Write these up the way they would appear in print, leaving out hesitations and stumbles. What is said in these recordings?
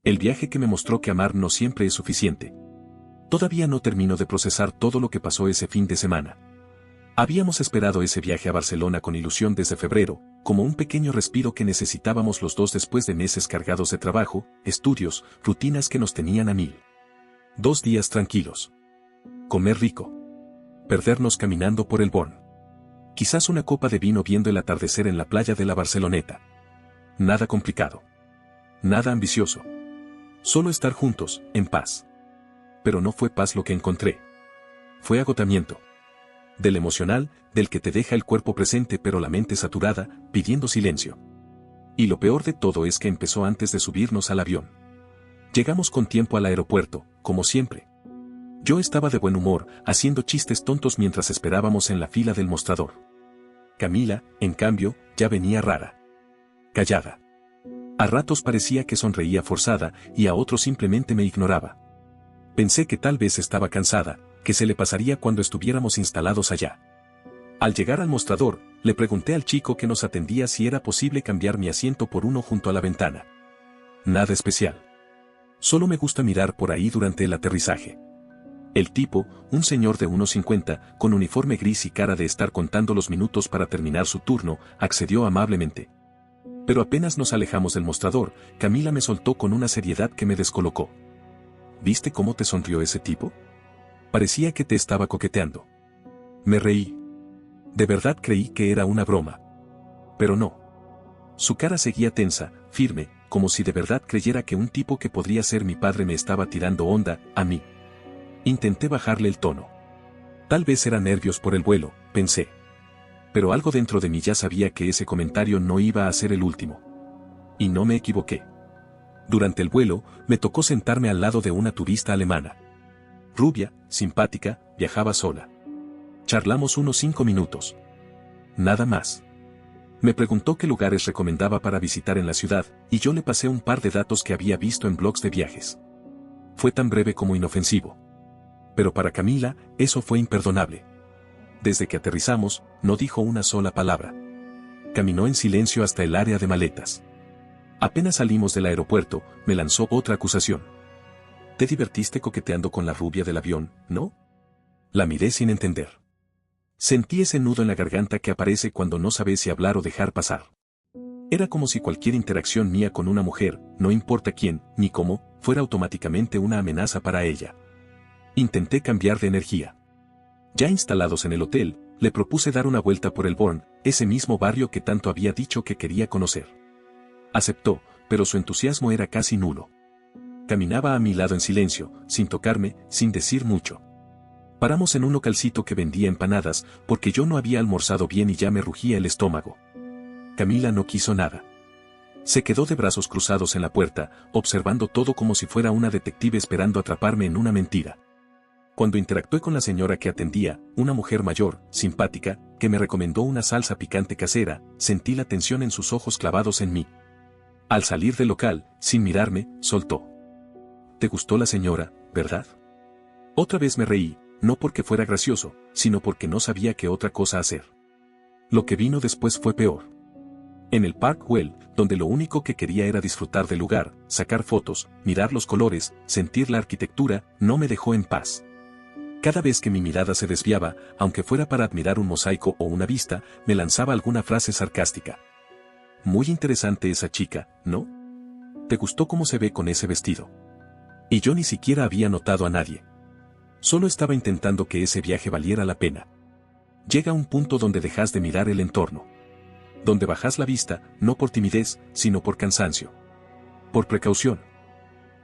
El viaje que me mostró que amar no siempre es suficiente. Todavía no termino de procesar todo lo que pasó ese fin de semana. Habíamos esperado ese viaje a Barcelona con ilusión desde febrero, como un pequeño respiro que necesitábamos los dos después de meses cargados de trabajo, estudios, rutinas que nos tenían a mil. 2 días tranquilos. Comer rico. Perdernos caminando por el Born. Quizás una copa de vino viendo el atardecer en la playa de la Barceloneta. Nada complicado. Nada ambicioso. Solo estar juntos, en paz. Pero no fue paz lo que encontré. Fue agotamiento. Del emocional, del que te deja el cuerpo presente pero la mente saturada, pidiendo silencio. Y lo peor de todo es que empezó antes de subirnos al avión. Llegamos con tiempo al aeropuerto, como siempre. Yo estaba de buen humor, haciendo chistes tontos mientras esperábamos en la fila del mostrador. Camila, en cambio, ya venía rara. Callada. A ratos parecía que sonreía forzada y a otros simplemente me ignoraba. Pensé que tal vez estaba cansada, que se le pasaría cuando estuviéramos instalados allá. Al llegar al mostrador, le pregunté al chico que nos atendía si era posible cambiar mi asiento por uno junto a la ventana. Nada especial. Solo me gusta mirar por ahí durante el aterrizaje. El tipo, un señor de unos 50, con uniforme gris y cara de estar contando los minutos para terminar su turno, accedió amablemente. Pero apenas nos alejamos del mostrador, Camila me soltó con una seriedad que me descolocó. ¿Viste cómo te sonrió ese tipo? Parecía que te estaba coqueteando. Me reí. De verdad creí que era una broma. Pero no. Su cara seguía tensa, firme, como si de verdad creyera que un tipo que podría ser mi padre me estaba tirando onda, a mí. Intenté bajarle el tono. Tal vez era nervios por el vuelo, pensé. Pero algo dentro de mí ya sabía que ese comentario no iba a ser el último. Y no me equivoqué. Durante el vuelo, me tocó sentarme al lado de una turista alemana. Rubia, simpática, viajaba sola. Charlamos unos 5 minutos. Nada más. Me preguntó qué lugares recomendaba para visitar en la ciudad, y yo le pasé un par de datos que había visto en blogs de viajes. Fue tan breve como inofensivo. Pero para Camila, eso fue imperdonable. Desde que aterrizamos, no dijo una sola palabra. Caminó en silencio hasta el área de maletas. Apenas salimos del aeropuerto, me lanzó otra acusación. ¿Te divertiste coqueteando con la rubia del avión, no? La miré sin entender. Sentí ese nudo en la garganta que aparece cuando no sabes si hablar o dejar pasar. Era como si cualquier interacción mía con una mujer, no importa quién, ni cómo, fuera automáticamente una amenaza para ella. Intenté cambiar de energía. Ya instalados en el hotel, le propuse dar una vuelta por el Born, ese mismo barrio que tanto había dicho que quería conocer. Aceptó, pero su entusiasmo era casi nulo. Caminaba a mi lado en silencio, sin tocarme, sin decir mucho. Paramos en un localcito que vendía empanadas, porque yo no había almorzado bien y ya me rugía el estómago. Camila no quiso nada. Se quedó de brazos cruzados en la puerta, observando todo como si fuera una detective esperando atraparme en una mentira. Cuando interactué con la señora que atendía, una mujer mayor, simpática, que me recomendó una salsa picante casera, sentí la tensión en sus ojos clavados en mí. Al salir del local, sin mirarme, soltó. ¿Te gustó la señora, verdad? Otra vez me reí, no porque fuera gracioso, sino porque no sabía qué otra cosa hacer. Lo que vino después fue peor. En el Park Güell, donde lo único que quería era disfrutar del lugar, sacar fotos, mirar los colores, sentir la arquitectura, no me dejó en paz. Cada vez que mi mirada se desviaba, aunque fuera para admirar un mosaico o una vista, me lanzaba alguna frase sarcástica. Muy interesante esa chica, ¿no? ¿Te gustó cómo se ve con ese vestido? Y yo ni siquiera había notado a nadie. Solo estaba intentando que ese viaje valiera la pena. Llega un punto donde dejas de mirar el entorno. Donde bajas la vista, no por timidez, sino por cansancio. Por precaución.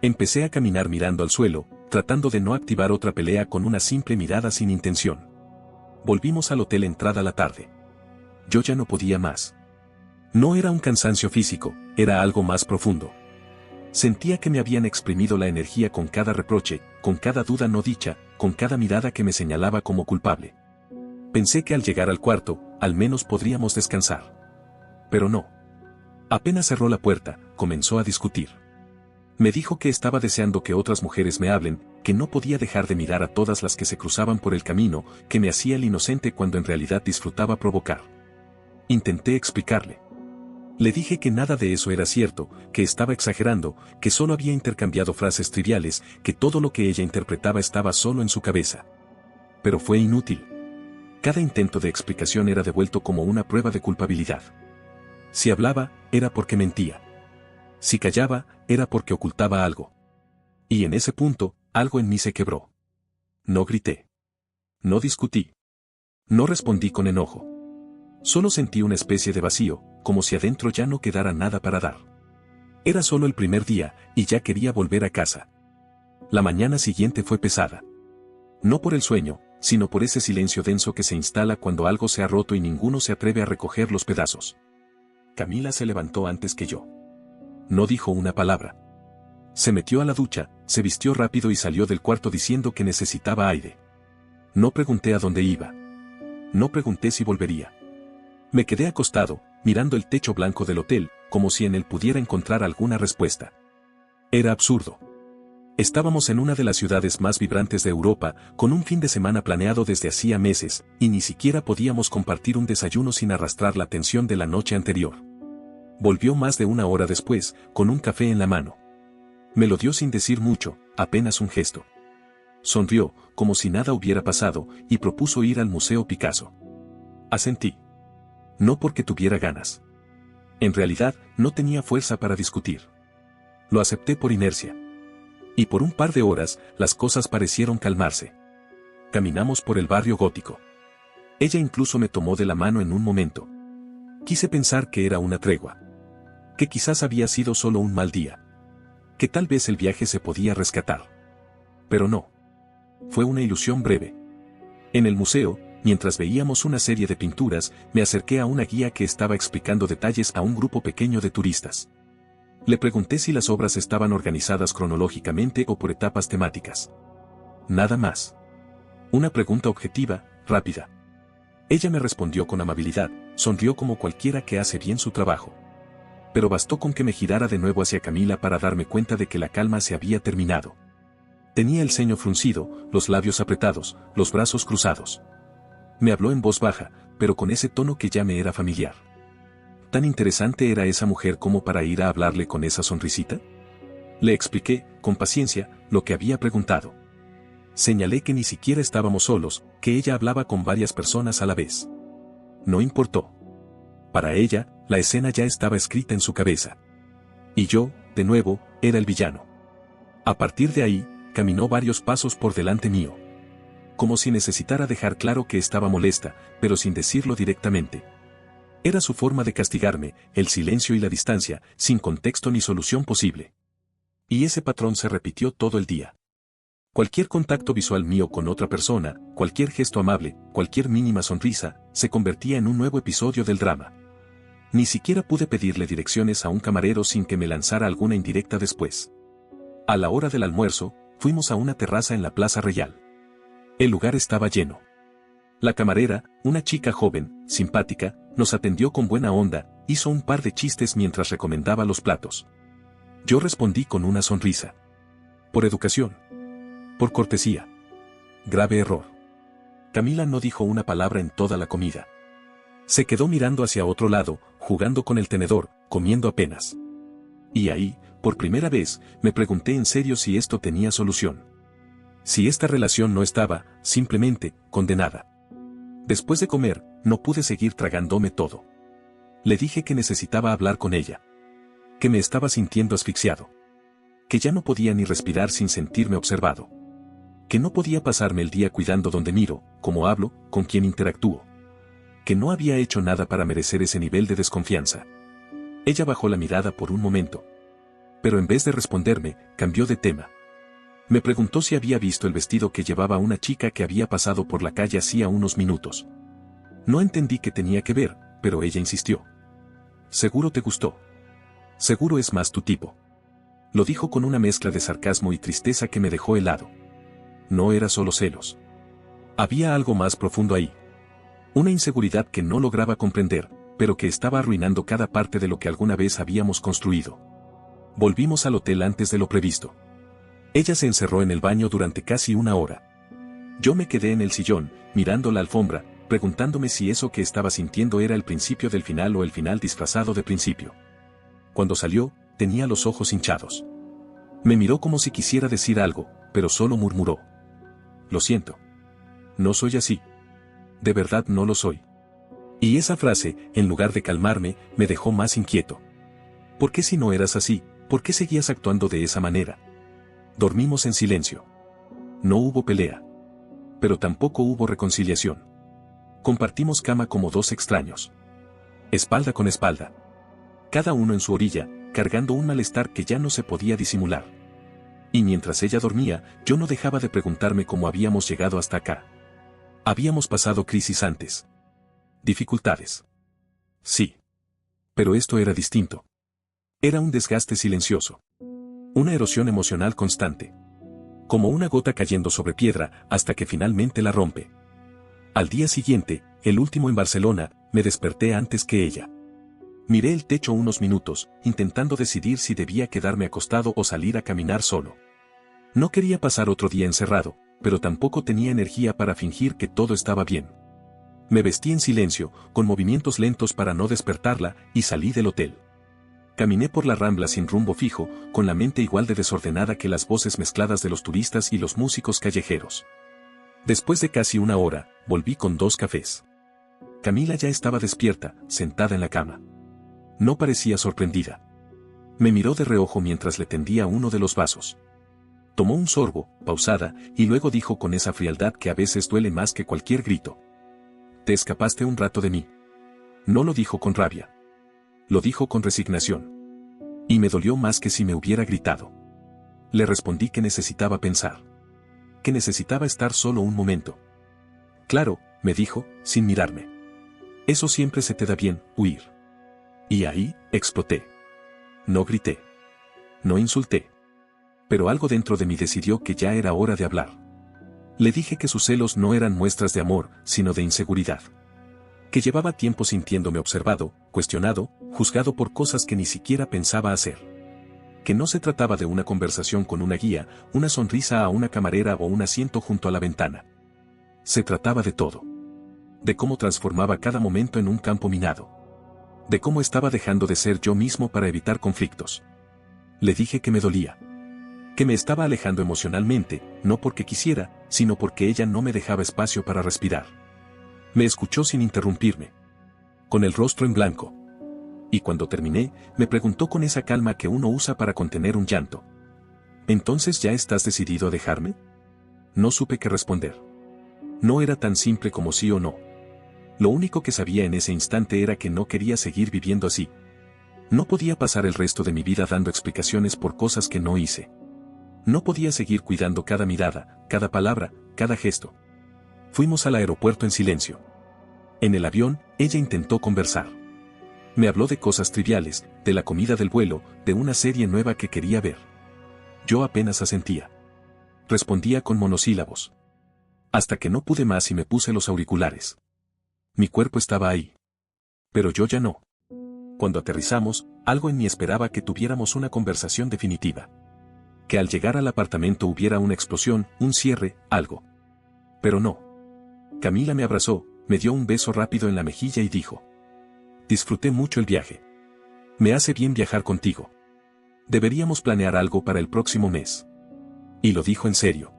Empecé a caminar mirando al suelo, tratando de no activar otra pelea con una simple mirada sin intención. Volvimos al hotel entrada la tarde. Yo ya no podía más. No era un cansancio físico, era algo más profundo. Sentía que me habían exprimido la energía con cada reproche, con cada duda no dicha, con cada mirada que me señalaba como culpable. Pensé que al llegar al cuarto, al menos podríamos descansar. Pero no. Apenas cerró la puerta, comenzó a discutir. Me dijo que estaba deseando que otras mujeres me hablen, que no podía dejar de mirar a todas las que se cruzaban por el camino, que me hacía el inocente cuando en realidad disfrutaba provocar. Intenté explicarle. Le dije que nada de eso era cierto, que estaba exagerando, que solo había intercambiado frases triviales, que todo lo que ella interpretaba estaba solo en su cabeza. Pero fue inútil. Cada intento de explicación era devuelto como una prueba de culpabilidad. Si hablaba, era porque mentía. Si callaba, era porque ocultaba algo. Y en ese punto, algo en mí se quebró. No grité. No discutí. No respondí con enojo. Solo sentí una especie de vacío, como si adentro ya no quedara nada para dar. Era solo el primer día, y ya quería volver a casa. La mañana siguiente fue pesada. No por el sueño, sino por ese silencio denso que se instala cuando algo se ha roto y ninguno se atreve a recoger los pedazos. Camila se levantó antes que yo. No dijo una palabra. Se metió a la ducha, se vistió rápido y salió del cuarto diciendo que necesitaba aire. No pregunté a dónde iba. No pregunté si volvería. Me quedé acostado, mirando el techo blanco del hotel, como si en él pudiera encontrar alguna respuesta. Era absurdo. Estábamos en una de las ciudades más vibrantes de Europa, con un fin de semana planeado desde hacía meses, y ni siquiera podíamos compartir un desayuno sin arrastrar la tensión de la noche anterior. Volvió más de una hora después, con un café en la mano. Me lo dio sin decir mucho, apenas un gesto. Sonrió, como si nada hubiera pasado, y propuso ir al Museo Picasso. Asentí. No porque tuviera ganas. En realidad, no tenía fuerza para discutir. Lo acepté por inercia. Y por un par de horas, las cosas parecieron calmarse. Caminamos por el barrio gótico. Ella incluso me tomó de la mano en un momento. Quise pensar que era una tregua. Que quizás había sido solo un mal día. Que tal vez el viaje se podía rescatar. Pero no. Fue una ilusión breve. En el museo, mientras veíamos una serie de pinturas, me acerqué a una guía que estaba explicando detalles a un grupo pequeño de turistas. Le pregunté si las obras estaban organizadas cronológicamente o por etapas temáticas. Nada más. Una pregunta objetiva, rápida. Ella me respondió con amabilidad, sonrió como cualquiera que hace bien su trabajo. Pero bastó con que me girara de nuevo hacia Camila para darme cuenta de que la calma se había terminado. Tenía el ceño fruncido, los labios apretados, los brazos cruzados. Me habló en voz baja, pero con ese tono que ya me era familiar. ¿Tan interesante era esa mujer como para ir a hablarle con esa sonrisita? Le expliqué, con paciencia, lo que había preguntado. Señalé que ni siquiera estábamos solos, que ella hablaba con varias personas a la vez. No importó. Para ella, la escena ya estaba escrita en su cabeza. Y yo, de nuevo, era el villano. A partir de ahí, caminó varios pasos por delante mío. Como si necesitara dejar claro que estaba molesta, pero sin decirlo directamente. Era su forma de castigarme, el silencio y la distancia, sin contexto ni solución posible. Y ese patrón se repitió todo el día. Cualquier contacto visual mío con otra persona, cualquier gesto amable, cualquier mínima sonrisa, se convertía en un nuevo episodio del drama. Ni siquiera pude pedirle direcciones a un camarero sin que me lanzara alguna indirecta después. A la hora del almuerzo, fuimos a una terraza en la Plaza Real. El lugar estaba lleno. La camarera, una chica joven, simpática, nos atendió con buena onda, hizo un par de chistes mientras recomendaba los platos. Yo respondí con una sonrisa. Por educación. Por cortesía. Grave error. Camila no dijo una palabra en toda la comida. Se quedó mirando hacia otro lado, jugando con el tenedor, comiendo apenas. Y ahí, por primera vez, me pregunté en serio si esto tenía solución. Si esta relación no estaba, simplemente, condenada. Después de comer, no pude seguir tragándome todo. Le dije que necesitaba hablar con ella. Que me estaba sintiendo asfixiado. Que ya no podía ni respirar sin sentirme observado. Que no podía pasarme el día cuidando donde miro, cómo hablo, con quién interactúo. Que no había hecho nada para merecer ese nivel de desconfianza. Ella bajó la mirada por un momento. Pero en vez de responderme, cambió de tema. Me preguntó si había visto el vestido que llevaba una chica que había pasado por la calle hacía unos minutos. No entendí qué tenía que ver, pero ella insistió. Seguro te gustó. Seguro es más tu tipo. Lo dijo con una mezcla de sarcasmo y tristeza que me dejó helado. No era solo celos. Había algo más profundo ahí. Una inseguridad que no lograba comprender, pero que estaba arruinando cada parte de lo que alguna vez habíamos construido. Volvimos al hotel antes de lo previsto. Ella se encerró en el baño durante casi una hora. Yo me quedé en el sillón, mirando la alfombra, preguntándome si eso que estaba sintiendo era el principio del final o el final disfrazado de principio. Cuando salió, tenía los ojos hinchados. Me miró como si quisiera decir algo, pero solo murmuró: lo siento. No soy así. De verdad no lo soy. Y esa frase, en lugar de calmarme, me dejó más inquieto. ¿Por qué si no eras así, por qué seguías actuando de esa manera? Dormimos en silencio. No hubo pelea. Pero tampoco hubo reconciliación. Compartimos cama como dos extraños. Espalda con espalda. Cada uno en su orilla, cargando un malestar que ya no se podía disimular. Y mientras ella dormía, yo no dejaba de preguntarme cómo habíamos llegado hasta acá. Habíamos pasado crisis antes. Dificultades. Sí. Pero esto era distinto. Era un desgaste silencioso. Una erosión emocional constante. Como una gota cayendo sobre piedra hasta que finalmente la rompe. Al día siguiente, el último en Barcelona, me desperté antes que ella. Miré el techo unos minutos, intentando decidir si debía quedarme acostado o salir a caminar solo. No quería pasar otro día encerrado, pero tampoco tenía energía para fingir que todo estaba bien. Me vestí en silencio, con movimientos lentos para no despertarla, y salí del hotel. Caminé por la Rambla sin rumbo fijo, con la mente igual de desordenada que las voces mezcladas de los turistas y los músicos callejeros. Después de casi una hora, volví con 2 cafés. Camila ya estaba despierta, sentada en la cama. No parecía sorprendida. Me miró de reojo mientras le tendía uno de los vasos. Tomó un sorbo, pausada, y luego dijo con esa frialdad que a veces duele más que cualquier grito: te escapaste un rato de mí. No lo dijo con rabia. Lo dijo con resignación. Y me dolió más que si me hubiera gritado. Le respondí que necesitaba pensar. Que necesitaba estar solo un momento. Claro, me dijo, sin mirarme. Eso siempre se te da bien, huir. Y ahí, exploté. No grité. No insulté. Pero algo dentro de mí decidió que ya era hora de hablar. Le dije que sus celos no eran muestras de amor, sino de inseguridad. Que llevaba tiempo sintiéndome observado, cuestionado, juzgado por cosas que ni siquiera pensaba hacer. Que no se trataba de una conversación con una guía, una sonrisa a una camarera o un asiento junto a la ventana. Se trataba de todo. De cómo transformaba cada momento en un campo minado. De cómo estaba dejando de ser yo mismo para evitar conflictos. Le dije que me dolía. Que me estaba alejando emocionalmente, no porque quisiera, sino porque ella no me dejaba espacio para respirar. Me escuchó sin interrumpirme. Con el rostro en blanco. Y cuando terminé, me preguntó con esa calma que uno usa para contener un llanto: ¿entonces ya estás decidido a dejarme? No supe qué responder. No era tan simple como sí o no. Lo único que sabía en ese instante era que no quería seguir viviendo así. No podía pasar el resto de mi vida dando explicaciones por cosas que no hice. No podía seguir cuidando cada mirada, cada palabra, cada gesto. Fuimos al aeropuerto en silencio. En el avión, ella intentó conversar. Me habló de cosas triviales, de la comida del vuelo, de una serie nueva que quería ver. Yo apenas asentía. Respondía con monosílabos. Hasta que no pude más y me puse los auriculares. Mi cuerpo estaba ahí. Pero yo ya no. Cuando aterrizamos, algo en mí esperaba que tuviéramos una conversación definitiva. Que al llegar al apartamento hubiera una explosión, un cierre, algo. Pero no. Camila me abrazó, me dio un beso rápido en la mejilla y dijo: disfruté mucho el viaje. Me hace bien viajar contigo. Deberíamos planear algo para el próximo mes. Y lo dijo en serio.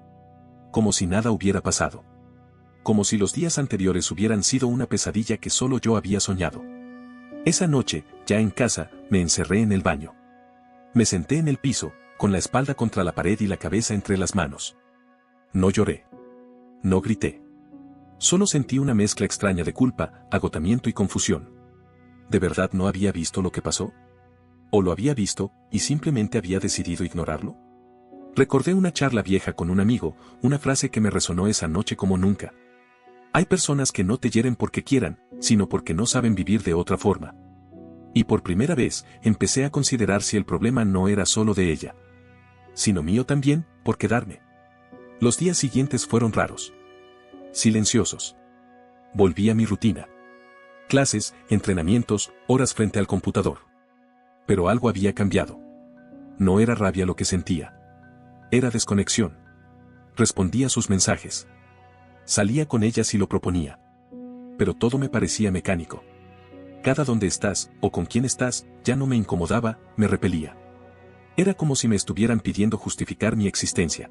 Como si nada hubiera pasado. Como si los días anteriores hubieran sido una pesadilla que solo yo había soñado. Esa noche, ya en casa, me encerré en el baño. Me senté en el piso, con la espalda contra la pared y la cabeza entre las manos. No lloré. No grité. Solo sentí una mezcla extraña de culpa, agotamiento y confusión. ¿De verdad no había visto lo que pasó? ¿O lo había visto, y simplemente había decidido ignorarlo? Recordé una charla vieja con un amigo, una frase que me resonó esa noche como nunca. Hay personas que no te hieren porque quieran, sino porque no saben vivir de otra forma. Y por primera vez, empecé a considerar si el problema no era solo de ella, sino mío también, por quedarme. Los días siguientes fueron raros. Silenciosos. Volví a mi rutina. Clases, entrenamientos, horas frente al computador. Pero algo había cambiado. No era rabia lo que sentía. Era desconexión. Respondía a sus mensajes. Salía con ella si lo proponía. pero todo me parecía mecánico. Cada dónde estás, o con quién estás, ya no me incomodaba, me repelía. Era como si me estuvieran pidiendo justificar mi existencia.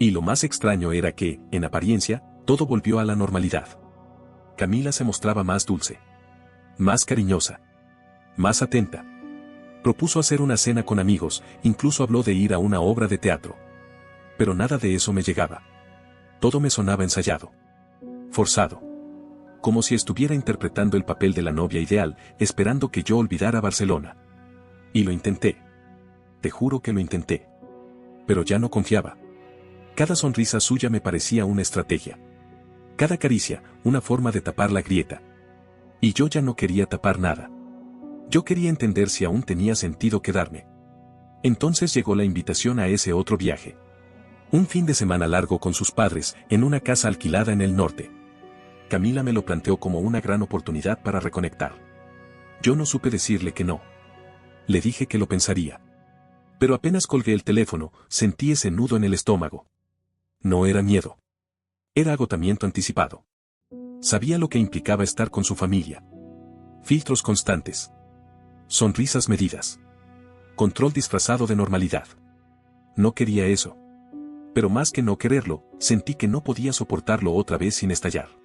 Y lo más extraño era que, en apariencia, todo volvió a la normalidad. Camila se mostraba más dulce, más cariñosa, más atenta. Propuso hacer una cena con amigos, incluso habló de ir a una obra de teatro. Pero nada de eso me llegaba. Todo me sonaba ensayado, forzado. Como si estuviera interpretando el papel de la novia ideal, esperando que yo olvidara Barcelona. Y lo intenté. Te juro que lo intenté. Pero ya no confiaba. Cada sonrisa suya me parecía una estrategia. Cada caricia, una forma de tapar la grieta. Y yo ya no quería tapar nada. Yo quería entender si aún tenía sentido quedarme. Entonces llegó la invitación a ese otro viaje. Un fin de semana largo con sus padres, en una casa alquilada en el norte. Camila me lo planteó como una gran oportunidad para reconectar. Yo no supe decirle que no. Le dije que lo pensaría. Pero apenas colgué el teléfono, sentí ese nudo en el estómago. No era miedo. Era agotamiento anticipado. Sabía lo que implicaba estar con su familia. Filtros constantes. Sonrisas medidas. Control disfrazado de normalidad. No quería eso. Pero más que no quererlo, sentí que no podía soportarlo otra vez sin estallar.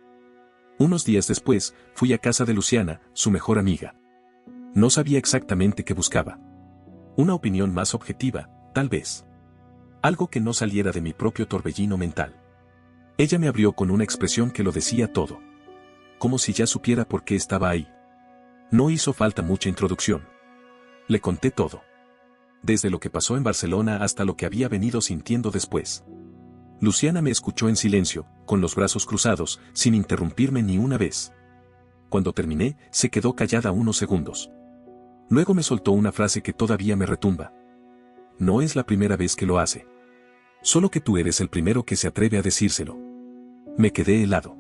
Unos días después, fui a casa de Luciana, su mejor amiga. No sabía exactamente qué buscaba. Una opinión más objetiva, tal vez. Algo que no saliera de mi propio torbellino mental. Ella me abrió con una expresión que lo decía todo. Como si ya supiera por qué estaba ahí. No hizo falta mucha introducción. Le conté todo. Desde lo que pasó en Barcelona hasta lo que había venido sintiendo después. Luciana me escuchó en silencio, con los brazos cruzados, sin interrumpirme ni una vez. Cuando terminé, se quedó callada unos segundos. Luego me soltó una frase que todavía me retumba. No es la primera vez que lo hace. Solo que tú eres el primero que se atreve a decírselo. Me quedé helado.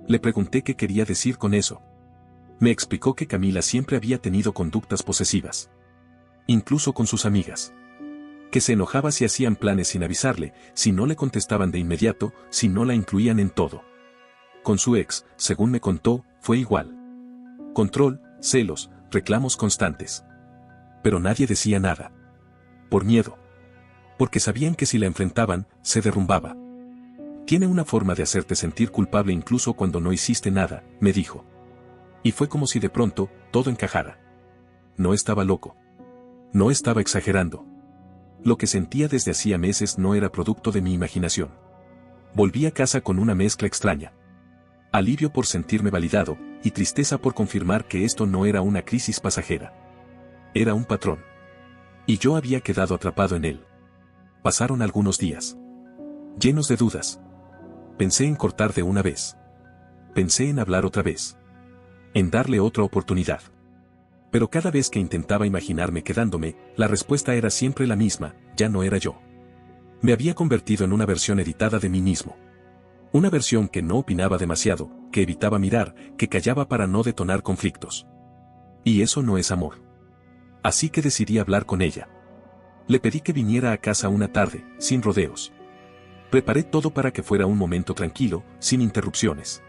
Le pregunté qué quería decir con eso. Me explicó que Camila siempre había tenido conductas posesivas. Incluso con sus amigas. Que se enojaba si hacían planes sin avisarle, si no le contestaban de inmediato, si no la incluían en todo. Con su ex, según me contó, fue igual. Control, celos, reclamos constantes. Pero nadie decía nada. Por miedo. Porque sabían que si la enfrentaban, se derrumbaba. Tiene una forma de hacerte sentir culpable incluso cuando no hiciste nada, me dijo. Y fue como si de pronto, todo encajara. No estaba loco. No estaba exagerando. Lo que sentía desde hacía meses no era producto de mi imaginación. Volví a casa con una mezcla extraña. Alivio por sentirme validado, y tristeza por confirmar que esto no era una crisis pasajera. Era un patrón. Y yo había quedado atrapado en él. Pasaron algunos días. Llenos de dudas. Pensé en cortar de una vez. Pensé en hablar otra vez. En darle otra oportunidad. Pero cada vez que intentaba imaginarme quedándome, la respuesta era siempre la misma, ya no era yo. Me había convertido en una versión editada de mí mismo. Una versión que no opinaba demasiado, que evitaba mirar, que callaba para no detonar conflictos. Y eso no es amor. Así que decidí hablar con ella. Le pedí que viniera a casa una tarde, sin rodeos. Preparé todo para que fuera un momento tranquilo, sin interrupciones.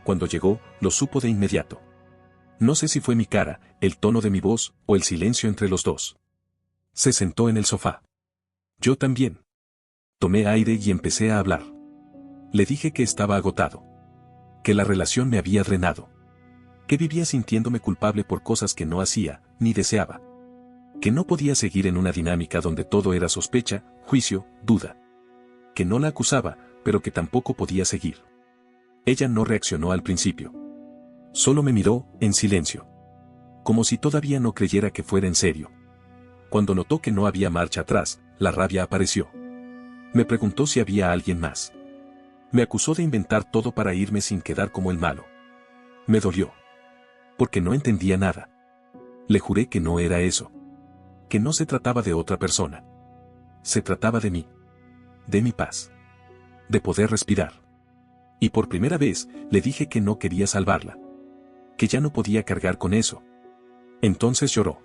Cuando llegó, lo supo de inmediato. No sé si fue mi cara, el tono de mi voz, o el silencio entre los dos. Se sentó en el sofá. Yo también. Tomé aire y empecé a hablar. Le dije que estaba agotado. Que la relación me había drenado. Que vivía sintiéndome culpable por cosas que no hacía, ni deseaba. Que no podía seguir en una dinámica donde todo era sospecha, juicio, duda. Que no la acusaba, pero que tampoco podía seguir. Ella no reaccionó al principio. Solo me miró, en silencio. Como si todavía no creyera que fuera en serio. Cuando notó que no había marcha atrás, la rabia apareció. Me preguntó si había alguien más. Me acusó de inventar todo para irme sin quedar como el malo. Me dolió. Porque no entendía nada. Le juré que no era eso. Que no se trataba de otra persona. Se trataba de mí. De mi paz. De poder respirar. Y por primera vez, le dije que no quería salvarla. Que ya no podía cargar con eso. Entonces lloró.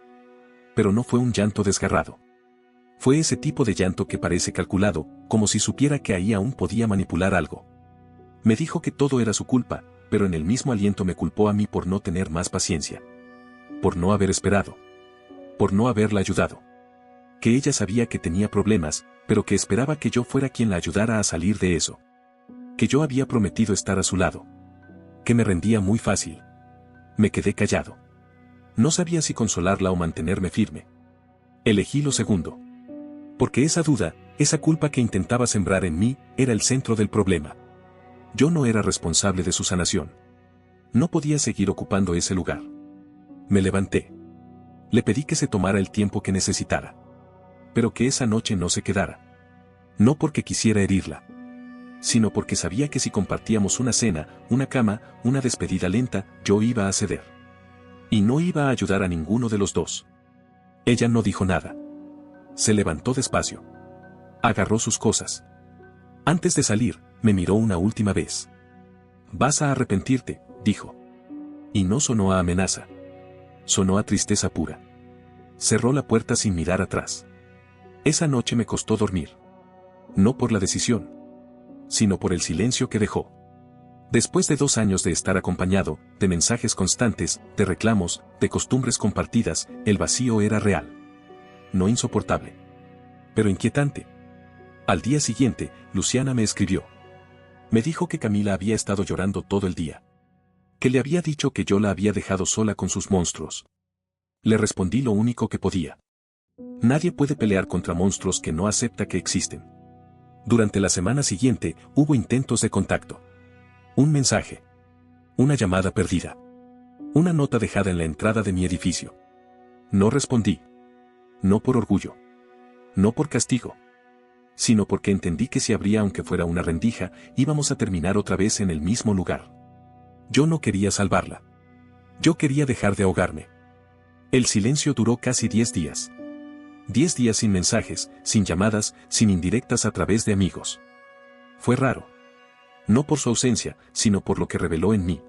Pero no fue un llanto desgarrado. Fue ese tipo de llanto que parece calculado, como si supiera que ahí aún podía manipular algo. Me dijo que todo era su culpa, pero en el mismo aliento me culpó a mí por no tener más paciencia. Por no haber esperado. Por no haberla ayudado. Que ella sabía que tenía problemas, pero que esperaba que yo fuera quien la ayudara a salir de eso. Que yo había prometido estar a su lado. Que me rendía muy fácil. Me quedé callado. No sabía si consolarla o mantenerme firme. Elegí lo segundo. Porque esa duda, esa culpa que intentaba sembrar en mí, era el centro del problema. Yo no era responsable de su sanación. No podía seguir ocupando ese lugar. Me levanté. Le pedí que se tomara el tiempo que necesitara. Pero que esa noche no se quedara. No porque quisiera herirla, sino porque sabía que si compartíamos una cena, una cama, una despedida lenta, yo iba a ceder. Y no iba a ayudar a ninguno de los dos. Ella no dijo nada. Se levantó despacio. Agarró sus cosas. Antes de salir, me miró una última vez. «Vas a arrepentirte», dijo. Y no sonó a amenaza. Sonó a tristeza pura. Cerró la puerta sin mirar atrás. Esa noche me costó dormir. No por la decisión, sino por el silencio que dejó. Después de 2 años de estar acompañado, de mensajes constantes, de reclamos, de costumbres compartidas, el vacío era real. No insoportable, pero inquietante. Al día siguiente, Luciana me escribió. Me dijo que Camila había estado llorando todo el día. Que le había dicho que yo la había dejado sola con sus monstruos. Le respondí lo único que podía. Nadie puede pelear contra monstruos que no acepta que existen. Durante la semana siguiente, hubo intentos de contacto. Un mensaje. Una llamada perdida. Una nota dejada en la entrada de mi edificio. No respondí. No por orgullo. No por castigo. Sino porque entendí que si abría aunque fuera una rendija, íbamos a terminar otra vez en el mismo lugar. Yo no quería salvarla. Yo quería dejar de ahogarme. El silencio duró casi 10 días. 10 días sin mensajes, sin llamadas, sin indirectas a través de amigos. Fue raro. No por su ausencia, sino por lo que reveló en mí.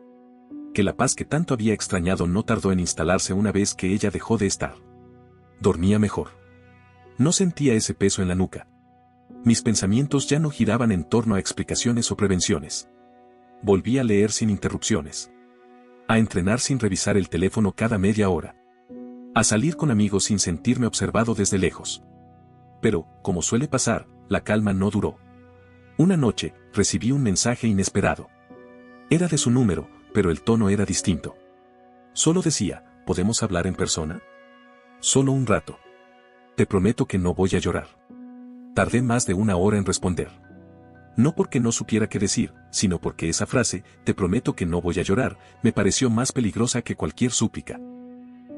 Que la paz que tanto había extrañado no tardó en instalarse una vez que ella dejó de estar. Dormía mejor. No sentía ese peso en la nuca. Mis pensamientos ya no giraban en torno a explicaciones o prevenciones. Volví a leer sin interrupciones. A entrenar sin revisar el teléfono cada media hora. A salir con amigos sin sentirme observado desde lejos. Pero, como suele pasar, la calma no duró. Una noche, recibí un mensaje inesperado. Era de su número, pero el tono era distinto. Solo decía, ¿podemos hablar en persona? Solo un rato. Te prometo que no voy a llorar. Tardé más de 1 hora en responder. No porque no supiera qué decir, sino porque esa frase, te prometo que no voy a llorar, me pareció más peligrosa que cualquier súplica.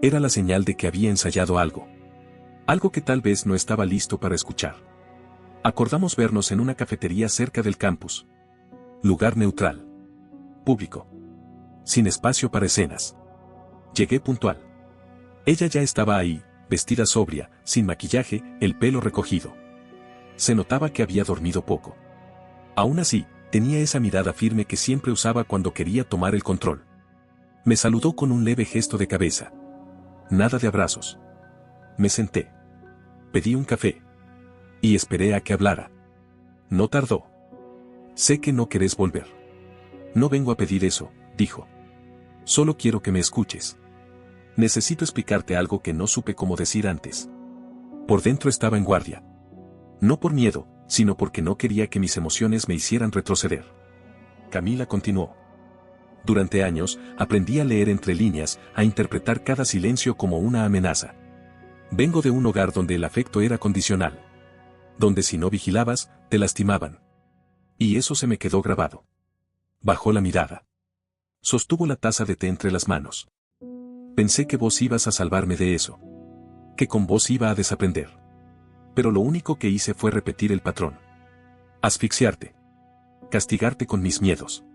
Era la señal de que había ensayado algo. Algo que tal vez no estaba listo para escuchar. Acordamos vernos en una cafetería cerca del campus. Lugar neutral. Público. Sin espacio para escenas. Llegué puntual. Ella ya estaba ahí, vestida sobria, sin maquillaje, el pelo recogido. Se notaba que había dormido poco. Aún así, tenía esa mirada firme que siempre usaba cuando quería tomar el control. Me saludó con un leve gesto de cabeza. Nada de abrazos. Me senté. Pedí un café. Y esperé a que hablara. No tardó. Sé que no querés volver. No vengo a pedir eso, dijo. Solo quiero que me escuches. Necesito explicarte algo que no supe cómo decir antes. Por dentro estaba en guardia. No por miedo, sino porque no quería que mis emociones me hicieran retroceder. Camila continuó. Durante años, aprendí a leer entre líneas, a interpretar cada silencio como una amenaza. Vengo de un hogar donde el afecto era condicional. Donde si no vigilabas, te lastimaban. Y eso se me quedó grabado. Bajó la mirada. Sostuvo la taza de té entre las manos. Pensé que vos ibas a salvarme de eso. Que con vos iba a desaprender. Pero lo único que hice fue repetir el patrón. Asfixiarte. Castigarte con mis miedos.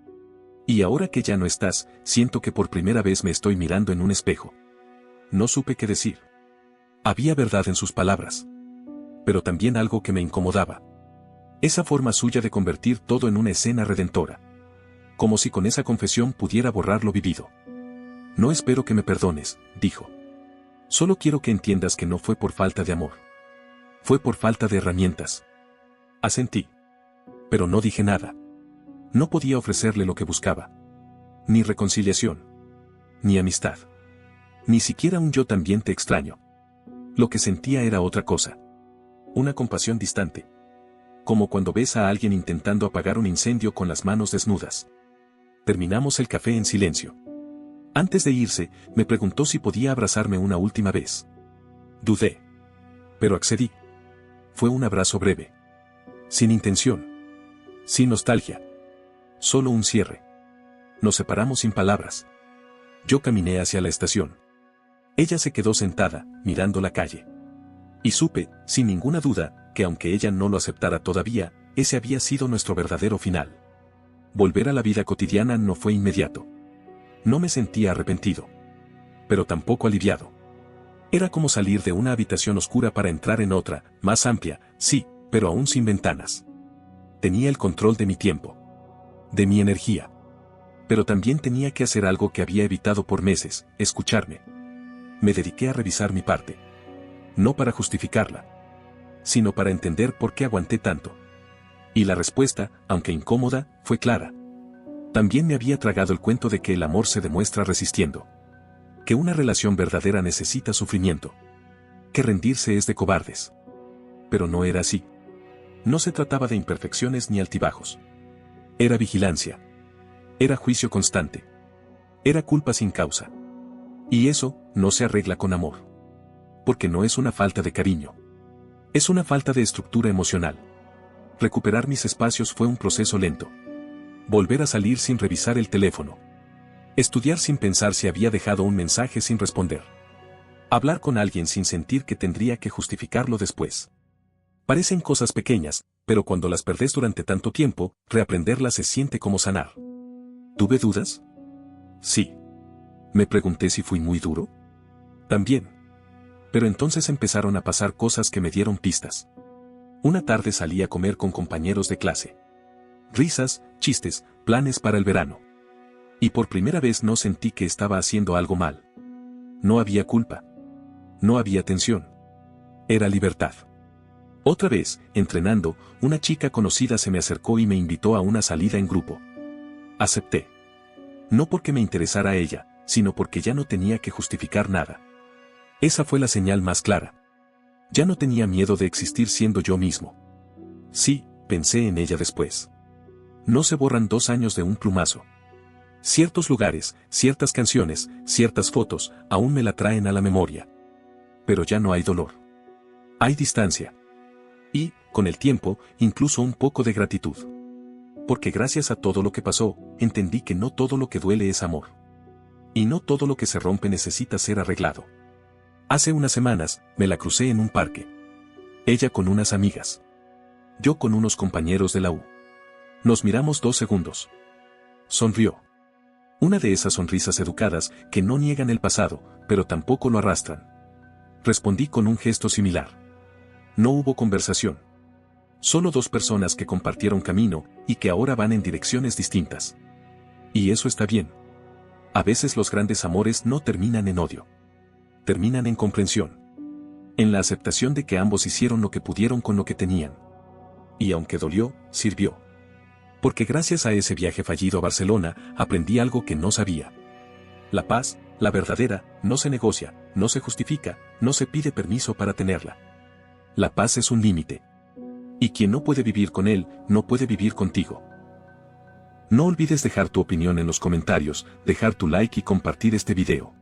Y ahora que ya no estás, siento que por primera vez me estoy mirando en un espejo. No supe qué decir. Había verdad en sus palabras. Pero también algo que me incomodaba. Esa forma suya de convertir todo en una escena redentora. Como si con esa confesión pudiera borrar lo vivido. No espero que me perdones, dijo. Solo quiero que entiendas que no fue por falta de amor. Fue por falta de herramientas. Asentí. Pero no dije nada. No podía ofrecerle lo que buscaba. Ni reconciliación. Ni amistad. Ni siquiera un yo también te extraño. Lo que sentía era otra cosa. Una compasión distante. Como cuando ves a alguien intentando apagar un incendio con las manos desnudas. Terminamos el café en silencio. Antes de irse, me preguntó si podía abrazarme una última vez. Dudé. Pero accedí. Fue un abrazo breve. Sin intención. Sin nostalgia. Solo un cierre. Nos separamos sin palabras. Yo caminé hacia la estación. Ella se quedó sentada, mirando la calle. Y supe, sin ninguna duda, que aunque ella no lo aceptara todavía, ese había sido nuestro verdadero final. Volver a la vida cotidiana no fue inmediato. No me sentía arrepentido. Pero tampoco aliviado. Era como salir de una habitación oscura para entrar en otra, más amplia, sí, pero aún sin ventanas. Tenía el control de mi tiempo. De mi energía. Pero también tenía que hacer algo que había evitado por meses, escucharme. Me dediqué a revisar mi parte. No para justificarla, sino para entender por qué aguanté tanto. Y la respuesta, aunque incómoda, fue clara. También me había tragado el cuento de que el amor se demuestra resistiendo. Que una relación verdadera necesita sufrimiento. Que rendirse es de cobardes. Pero no era así. No se trataba de imperfecciones ni altibajos. Era vigilancia. Era juicio constante. Era culpa sin causa. Y eso no se arregla con amor. Porque no es una falta de cariño. Es una falta de estructura emocional. Recuperar mis espacios fue un proceso lento. Volver a salir sin revisar el teléfono. Estudiar sin pensar si había dejado un mensaje sin responder. Hablar con alguien sin sentir que tendría que justificarlo después. Parecen cosas pequeñas, pero cuando las perdés durante tanto tiempo, reaprenderlas se siente como sanar. ¿Tuve dudas? Sí. Me pregunté si fui muy duro. También. Pero entonces empezaron a pasar cosas que me dieron pistas. Una tarde salí a comer con compañeros de clase. Risas, chistes, planes para el verano. Y por primera vez no sentí que estaba haciendo algo mal. No había culpa. No había tensión. Era libertad. Otra vez, entrenando, una chica conocida se me acercó y me invitó a una salida en grupo. Acepté. No porque me interesara a ella, sino porque ya no tenía que justificar nada. Esa fue la señal más clara. Ya no tenía miedo de existir siendo yo mismo. Sí, pensé en ella después. No se borran 2 años de un plumazo. Ciertos lugares, ciertas canciones, ciertas fotos, aún me la traen a la memoria. Pero ya no hay dolor. Hay distancia. Y, con el tiempo, incluso un poco de gratitud. Porque gracias a todo lo que pasó, entendí que no todo lo que duele es amor. Y no todo lo que se rompe necesita ser arreglado. Hace unas semanas, me la crucé en un parque. Ella con unas amigas. Yo con unos compañeros de la U. Nos miramos 2 segundos. Sonrió. Una de esas sonrisas educadas que no niegan el pasado, pero tampoco lo arrastran. Respondí con un gesto similar. No hubo conversación. Solo 2 personas que compartieron camino y que ahora van en direcciones distintas. Y eso está bien. A veces los grandes amores no terminan en odio. Terminan en comprensión. En la aceptación de que ambos hicieron lo que pudieron con lo que tenían. Y aunque dolió, sirvió. Porque gracias a ese viaje fallido a Barcelona, aprendí algo que no sabía. La paz, la verdadera, no se negocia, no se justifica, no se pide permiso para tenerla. La paz es un límite. Y quien no puede vivir con él, no puede vivir contigo. No olvides dejar tu opinión en los comentarios, dejar tu like y compartir este video.